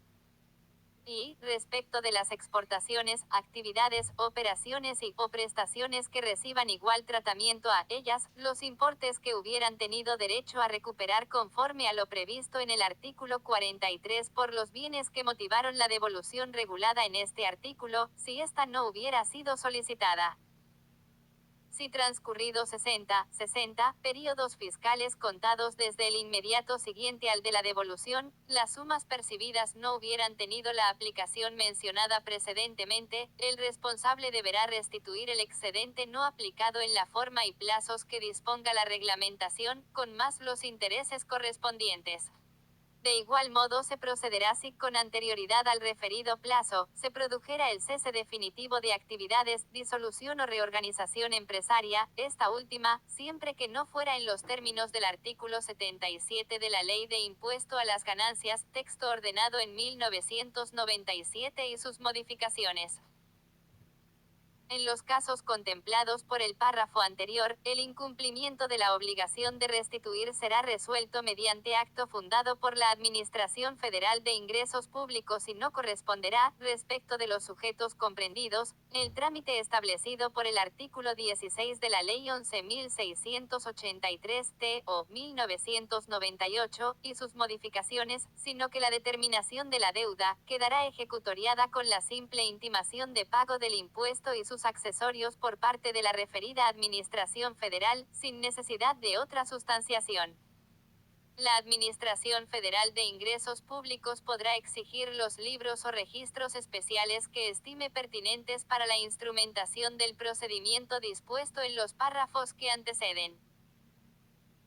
Y, respecto de las exportaciones, actividades, operaciones o prestaciones que reciban igual tratamiento a ellas, los importes que hubieran tenido derecho a recuperar conforme a lo previsto en el artículo 43 por los bienes que motivaron la devolución regulada en este artículo, si ésta no hubiera sido solicitada. Si transcurridos 60 períodos fiscales contados desde el inmediato siguiente al de la devolución, las sumas percibidas no hubieran tenido la aplicación mencionada precedentemente, el responsable deberá restituir el excedente no aplicado en la forma y plazos que disponga la reglamentación, con más los intereses correspondientes. De igual modo se procederá si con anterioridad al referido plazo, se produjera el cese definitivo de actividades, disolución o reorganización empresaria, esta última, siempre que no fuera en los términos del artículo 77 de la Ley de Impuesto a las Ganancias, texto ordenado en 1997 y sus modificaciones. En los casos contemplados por el párrafo anterior, el incumplimiento de la obligación de restituir será resuelto mediante acto fundado por la Administración Federal de Ingresos Públicos y no corresponderá, respecto de los sujetos comprendidos, el trámite establecido por el artículo 16 de la Ley 11.683 o 1998 y sus modificaciones, sino que la determinación de la deuda quedará ejecutoriada con la simple intimación de pago del impuesto y sus accesorios por parte de la referida Administración Federal, sin necesidad de otra sustanciación. La Administración Federal de Ingresos Públicos podrá exigir los libros o registros especiales que estime pertinentes para la instrumentación del procedimiento dispuesto en los párrafos que anteceden.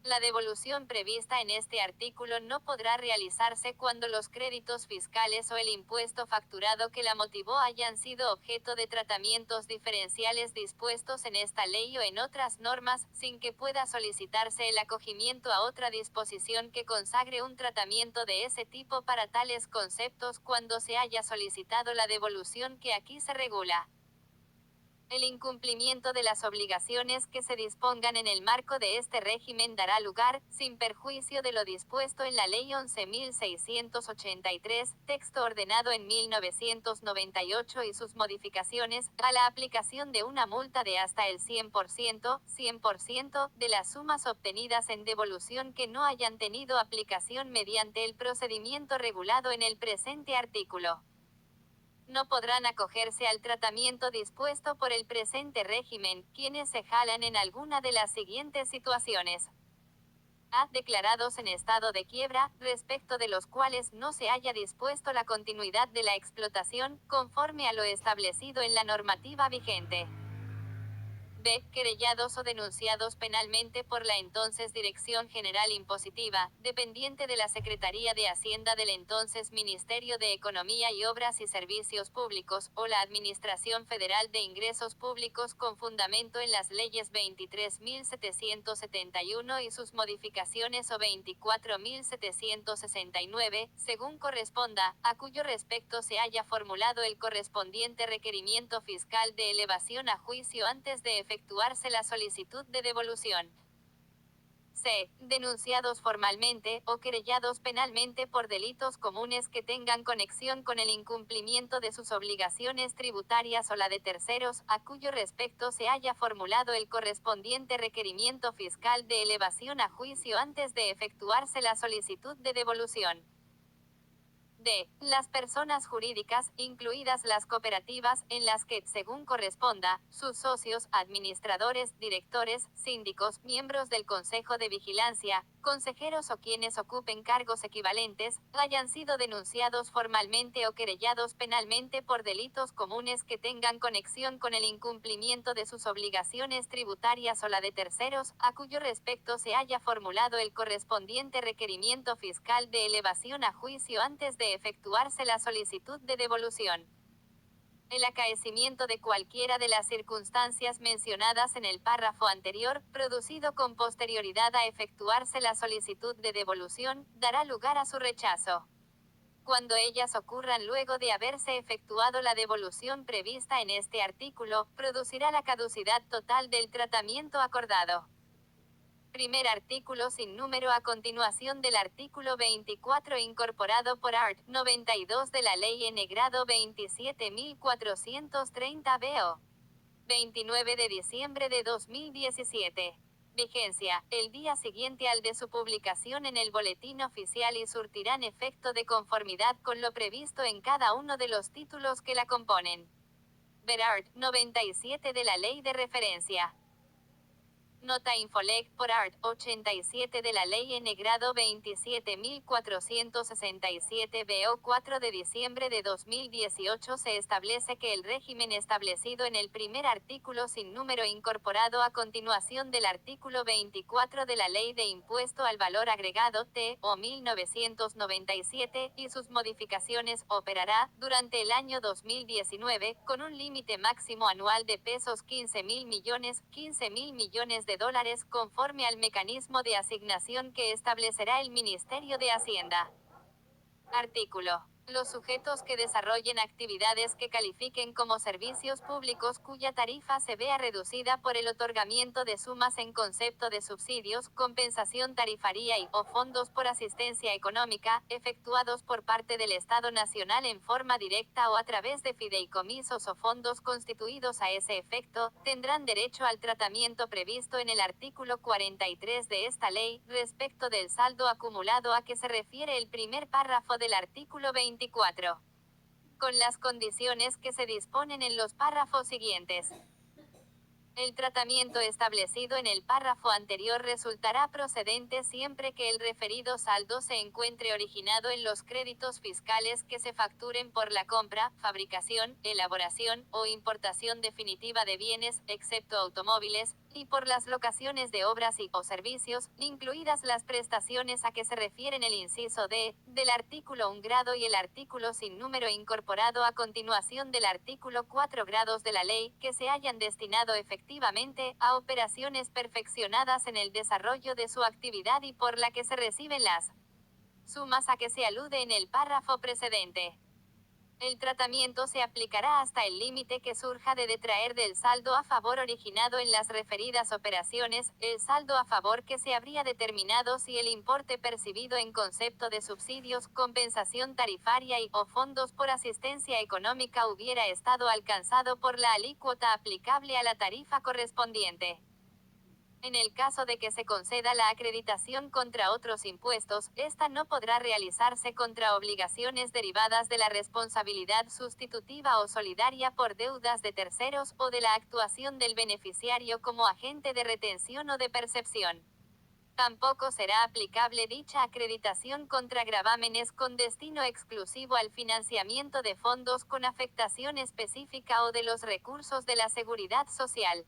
La devolución prevista en este artículo no podrá realizarse cuando los créditos fiscales o el impuesto facturado que la motivó hayan sido objeto de tratamientos diferenciales dispuestos en esta ley o en otras normas, sin que pueda solicitarse el acogimiento a otra disposición que consagre un tratamiento de ese tipo para tales conceptos cuando se haya solicitado la devolución que aquí se regula. El incumplimiento de las obligaciones que se dispongan en el marco de este régimen dará lugar, sin perjuicio de lo dispuesto en la Ley 11.683, texto ordenado en 1998 y sus modificaciones, a la aplicación de una multa de hasta el 100% de las sumas obtenidas en devolución que no hayan tenido aplicación mediante el procedimiento regulado en el presente artículo. No podrán acogerse al tratamiento dispuesto por el presente régimen, quienes se jalan en alguna de las siguientes situaciones. A. Declarados en estado de quiebra, respecto de los cuales no se haya dispuesto la continuidad de la explotación, conforme a lo establecido en la normativa vigente. B. Querellados o denunciados penalmente por la entonces Dirección General Impositiva, dependiente de la Secretaría de Hacienda del entonces Ministerio de Economía y Obras y Servicios Públicos, o la Administración Federal de Ingresos Públicos con fundamento en las leyes 23.771 y sus modificaciones o 24.769, según corresponda, a cuyo respecto se haya formulado el correspondiente requerimiento fiscal de elevación a juicio antes de efectuarse la solicitud de devolución. C. Denunciados formalmente o querellados penalmente por delitos comunes que tengan conexión con el incumplimiento de sus obligaciones tributarias o la de terceros, a cuyo respecto se haya formulado el correspondiente requerimiento fiscal de elevación a juicio antes de efectuarse la solicitud de devolución. D. Las personas jurídicas, incluidas las cooperativas, en las que, según corresponda, sus socios, administradores, directores, síndicos, miembros del Consejo de Vigilancia, consejeros o quienes ocupen cargos equivalentes, hayan sido denunciados formalmente o querellados penalmente por delitos comunes que tengan conexión con el incumplimiento de sus obligaciones tributarias o la de terceros, a cuyo respecto se haya formulado el correspondiente requerimiento fiscal de elevación a juicio antes de efectuarse la solicitud de devolución. El acaecimiento de cualquiera de las circunstancias mencionadas en el párrafo anterior, producido con posterioridad a efectuarse la solicitud de devolución, dará lugar a su rechazo. Cuando ellas ocurran luego de haberse efectuado la devolución prevista en este artículo, producirá la caducidad total del tratamiento acordado. Primer artículo sin número a continuación del artículo 24 incorporado por art. 92 de la Ley N grado 27430 BO. 29 de diciembre de 2017. Vigencia, el día siguiente al de su publicación en el Boletín Oficial y surtirán efecto de conformidad con lo previsto en cada uno de los títulos que la componen. Ver art. 97 de la Ley de Referencia. Nota Infolec por art. 87 de la Ley N grado 27467 BO 4 de diciembre de 2018 se establece que el régimen establecido en el primer artículo sin número incorporado a continuación del artículo 24 de la Ley de Impuesto al Valor Agregado T.O. 1997 y sus modificaciones operará durante el año 2019 con un límite máximo anual de pesos 15.000 millones de dólares conforme al mecanismo de asignación que establecerá el Ministerio de Hacienda. Artículo. Los sujetos que desarrollen actividades que califiquen como servicios públicos cuya tarifa se vea reducida por el otorgamiento de sumas en concepto de subsidios, compensación tarifaria y o fondos por asistencia económica, efectuados por parte del Estado Nacional en forma directa o a través de fideicomisos o fondos constituidos a ese efecto, tendrán derecho al tratamiento previsto en el artículo 43 de esta ley, respecto del saldo acumulado a que se refiere el primer párrafo del artículo 24. Con las condiciones que se disponen en los párrafos siguientes. El tratamiento establecido en el párrafo anterior resultará procedente siempre que el referido saldo se encuentre originado en los créditos fiscales que se facturen por la compra, fabricación, elaboración o importación definitiva de bienes, excepto automóviles, y por las locaciones de obras y o servicios, incluidas las prestaciones a que se refieren el inciso D, del artículo 1 grado y el artículo sin número incorporado a continuación del artículo 4 grados de la ley, que se hayan destinado efectivamente a operaciones perfeccionadas en el desarrollo de su actividad y por la que se reciben las sumas a que se alude en el párrafo precedente. El tratamiento se aplicará hasta el límite que surja de detraer del saldo a favor originado en las referidas operaciones, el saldo a favor que se habría determinado si el importe percibido en concepto de subsidios, compensación tarifaria y o fondos por asistencia económica hubiera estado alcanzado por la alícuota aplicable a la tarifa correspondiente. En el caso de que se conceda la acreditación contra otros impuestos, esta no podrá realizarse contra obligaciones derivadas de la responsabilidad sustitutiva o solidaria por deudas de terceros o de la actuación del beneficiario como agente de retención o de percepción. Tampoco será aplicable dicha acreditación contra gravámenes con destino exclusivo al financiamiento de fondos con afectación específica o de los recursos de la seguridad social.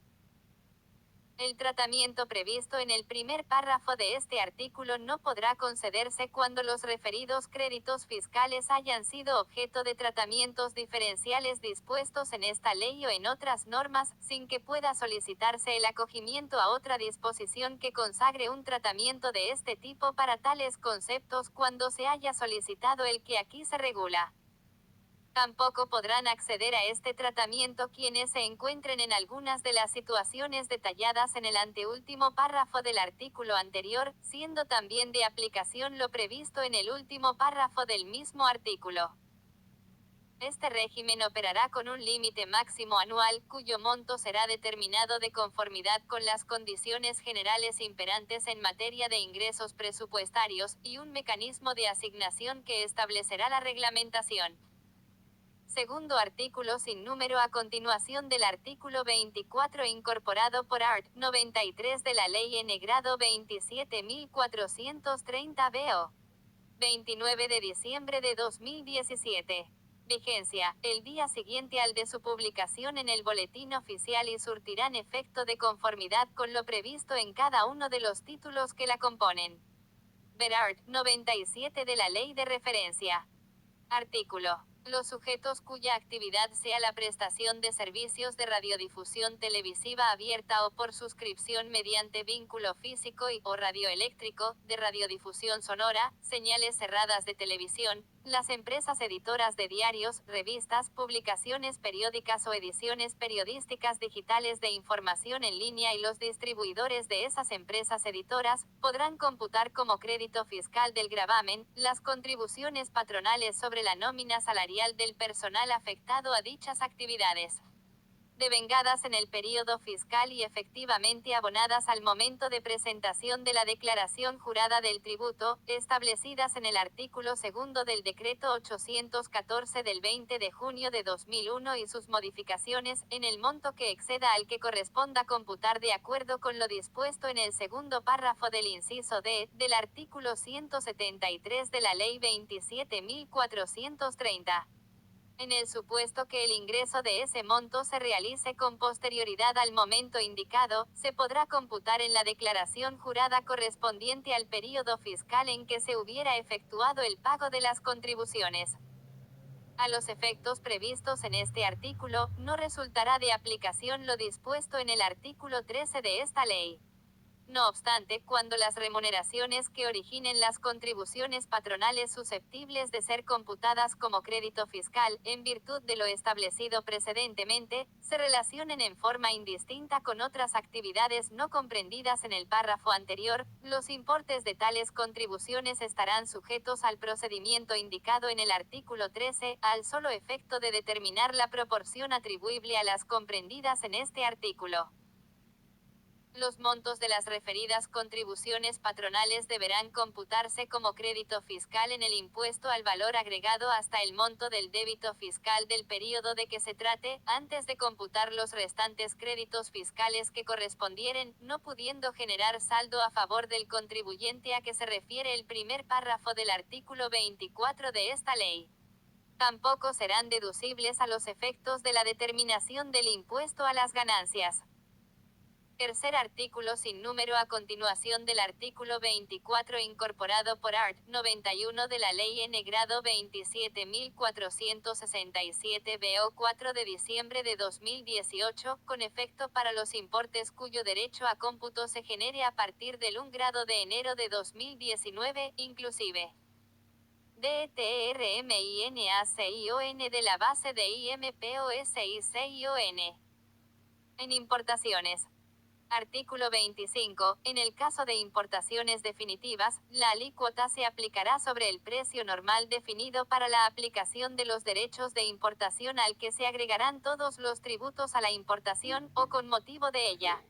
El tratamiento previsto en el primer párrafo de este artículo no podrá concederse cuando los referidos créditos fiscales hayan sido objeto de tratamientos diferenciales dispuestos en esta ley o en otras normas, sin que pueda solicitarse el acogimiento a otra disposición que consagre un tratamiento de este tipo para tales conceptos cuando se haya solicitado el que aquí se regula. Tampoco podrán acceder a este tratamiento quienes se encuentren en algunas de las situaciones detalladas en el anteúltimo párrafo del artículo anterior, siendo también de aplicación lo previsto en el último párrafo del mismo artículo. Este régimen operará con un límite máximo anual, cuyo monto será determinado de conformidad con las condiciones generales imperantes en materia de ingresos presupuestarios, y un mecanismo de asignación que establecerá la reglamentación. Segundo artículo sin número a continuación del artículo 24 incorporado por art. 93 de la Ley N grado 27430 BO. 29 de diciembre de 2017. Vigencia, el día siguiente al de su publicación en el Boletín Oficial y surtirán efecto de conformidad con lo previsto en cada uno de los títulos que la componen. Ver art. 97 de la Ley de Referencia. Artículo. Los sujetos cuya actividad sea la prestación de servicios de radiodifusión televisiva abierta o por suscripción mediante vínculo físico y o radioeléctrico, de radiodifusión sonora, señales cerradas de televisión, Las empresas editoras de diarios, revistas, publicaciones periódicas o ediciones periodísticas digitales de información en línea y los distribuidores de esas empresas editoras, podrán computar como crédito fiscal del gravamen, las contribuciones patronales sobre la nómina salarial del personal afectado a dichas actividades, devengadas en el período fiscal y efectivamente abonadas al momento de presentación de la declaración jurada del tributo, establecidas en el artículo segundo del Decreto 814 del 20 de junio de 2001 y sus modificaciones, en el monto que exceda al que corresponda computar de acuerdo con lo dispuesto en el segundo párrafo del inciso D, del artículo 173 de la Ley 27.430. En el supuesto que el ingreso de ese monto se realice con posterioridad al momento indicado, se podrá computar en la declaración jurada correspondiente al período fiscal en que se hubiera efectuado el pago de las contribuciones. A los efectos previstos en este artículo, no resultará de aplicación lo dispuesto en el artículo 13 de esta ley. No obstante, cuando las remuneraciones que originen las contribuciones patronales susceptibles de ser computadas como crédito fiscal, en virtud de lo establecido precedentemente, se relacionen en forma indistinta con otras actividades no comprendidas en el párrafo anterior, los importes de tales contribuciones estarán sujetos al procedimiento indicado en el artículo 13, al solo efecto de determinar la proporción atribuible a las comprendidas en este artículo. Los montos de las referidas contribuciones patronales deberán computarse como crédito fiscal en el impuesto al valor agregado hasta el monto del débito fiscal del período de que se trate, antes de computar los restantes créditos fiscales que correspondieren, no pudiendo generar saldo a favor del contribuyente a que se refiere el primer párrafo del artículo 24 de esta ley. Tampoco serán deducibles a los efectos de la determinación del impuesto a las ganancias. Tercer artículo sin número a continuación del artículo 24 incorporado por art. 91 de la Ley N. Grado 27.467 BO 4 de diciembre de 2018, con efecto para los importes cuyo derecho a cómputo se genere a partir del 1 grado de enero de 2019, inclusive. DETRMINACION de la base de IMPOSICION. En importaciones. Artículo 25. En el caso de importaciones definitivas, la alícuota se aplicará sobre el precio normal definido para la aplicación de los derechos de importación al que se agregarán todos los tributos a la importación, o con motivo de ella.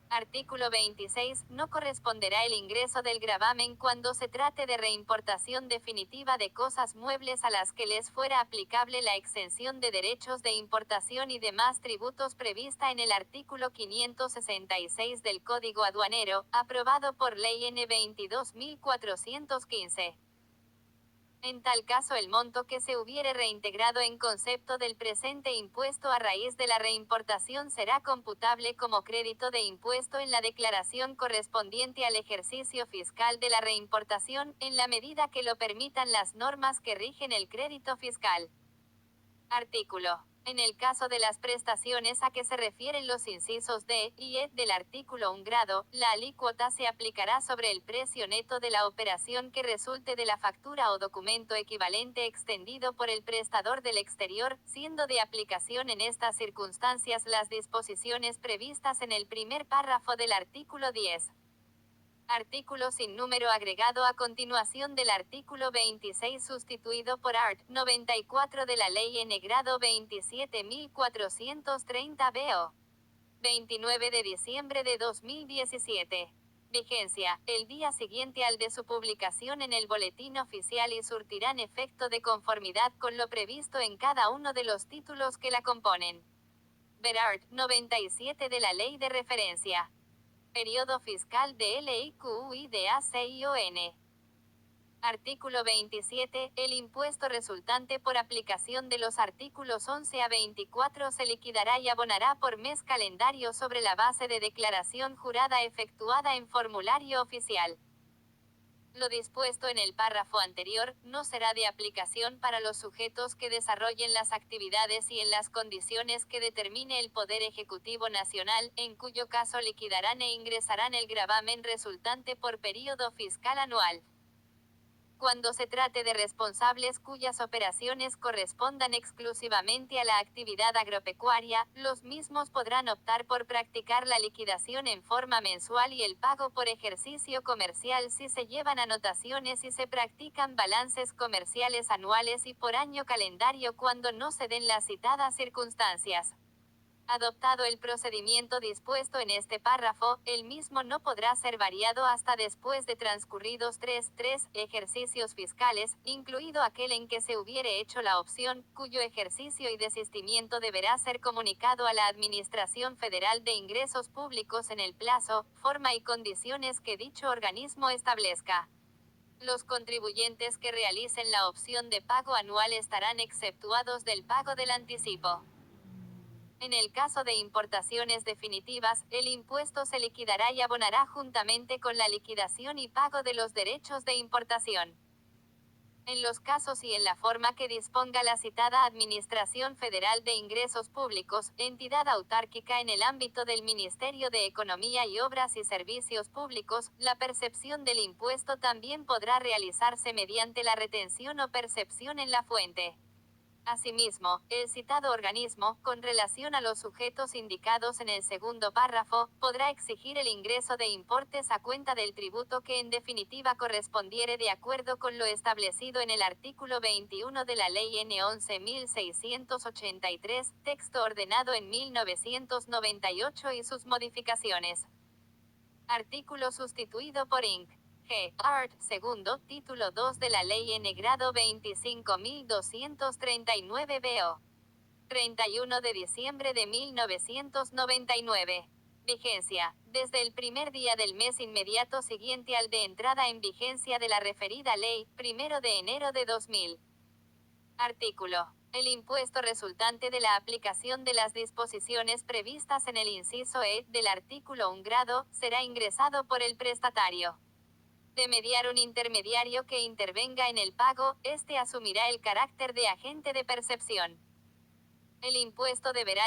Artículo 26. No corresponderá el ingreso del gravamen cuando se trate de reimportación definitiva de cosas muebles a las que les fuera aplicable la exención de derechos de importación y demás tributos prevista en el artículo 566 del Código Aduanero, aprobado por Ley N. 22.415. En tal caso el monto que se hubiere reintegrado en concepto del presente impuesto a raíz de la reimportación será computable como crédito de impuesto en la declaración correspondiente al ejercicio fiscal de la reimportación, en la medida que lo permitan las normas que rigen el crédito fiscal. Artículo. En el caso de las prestaciones a que se refieren los incisos D y E del artículo 1 grado, la alícuota se aplicará sobre el precio neto de la operación que resulte de la factura o documento equivalente extendido por el prestador del exterior, siendo de aplicación en estas circunstancias las disposiciones previstas en el primer párrafo del artículo 10. Artículo sin número agregado a continuación del artículo 26 sustituido por art. 94 de la Ley N. Grado 27.430 BO. 29 de diciembre de 2017. Vigencia, el día siguiente al de su publicación en el Boletín Oficial y surtirán efecto de conformidad con lo previsto en cada uno de los títulos que la componen. Ver art. 97 de la Ley de Referencia. Periodo fiscal de LIQUIDACION. Artículo 27. El impuesto resultante por aplicación de los artículos 11 a 24 se liquidará y abonará por mes calendario sobre la base de declaración jurada efectuada en formulario oficial. Lo dispuesto en el párrafo anterior, no será de aplicación para los sujetos que desarrollen las actividades y en las condiciones que determine el Poder Ejecutivo Nacional, en cuyo caso liquidarán e ingresarán el gravamen resultante por período fiscal anual. Cuando se trate de responsables cuyas operaciones correspondan exclusivamente a la actividad agropecuaria, los mismos podrán optar por practicar la liquidación en forma mensual y el pago por ejercicio comercial si se llevan anotaciones y se practican balances comerciales anuales y por año calendario cuando no se den las citadas circunstancias. Adoptado el procedimiento dispuesto en este párrafo, el mismo no podrá ser variado hasta después de transcurridos 3 ejercicios fiscales, incluido aquel en que se hubiere hecho la opción, cuyo ejercicio y desistimiento deberá ser comunicado a la Administración Federal de Ingresos Públicos en el plazo, forma y condiciones que dicho organismo establezca. Los contribuyentes que realicen la opción de pago anual estarán exceptuados del pago del anticipo. En el caso de importaciones definitivas, el impuesto se liquidará y abonará juntamente con la liquidación y pago de los derechos de importación. En los casos y en la forma que disponga la citada Administración Federal de Ingresos Públicos, entidad autárquica en el ámbito del Ministerio de Economía y Obras y Servicios Públicos, la percepción del impuesto también podrá realizarse mediante la retención o percepción en la fuente. Asimismo, el citado organismo, con relación a los sujetos indicados en el segundo párrafo, podrá exigir el ingreso de importes a cuenta del tributo que en definitiva correspondiere de acuerdo con lo establecido en el artículo 21 de la Ley N. 11.683, texto ordenado en 1998 y sus modificaciones. Artículo sustituido por Inc. G. Art. Segundo, título 2 de la Ley N. Grado 25.239 BO. 31 de diciembre de 1999. Vigencia. Desde el primer día del mes inmediato siguiente al de entrada en vigencia de la referida ley, 1 de enero de 2000. Artículo. El impuesto resultante de la aplicación de las disposiciones previstas en el inciso E del artículo 1 grado, será ingresado por el prestatario. De mediar un intermediario que intervenga en el pago, este asumirá el carácter de agente de percepción. El impuesto deberá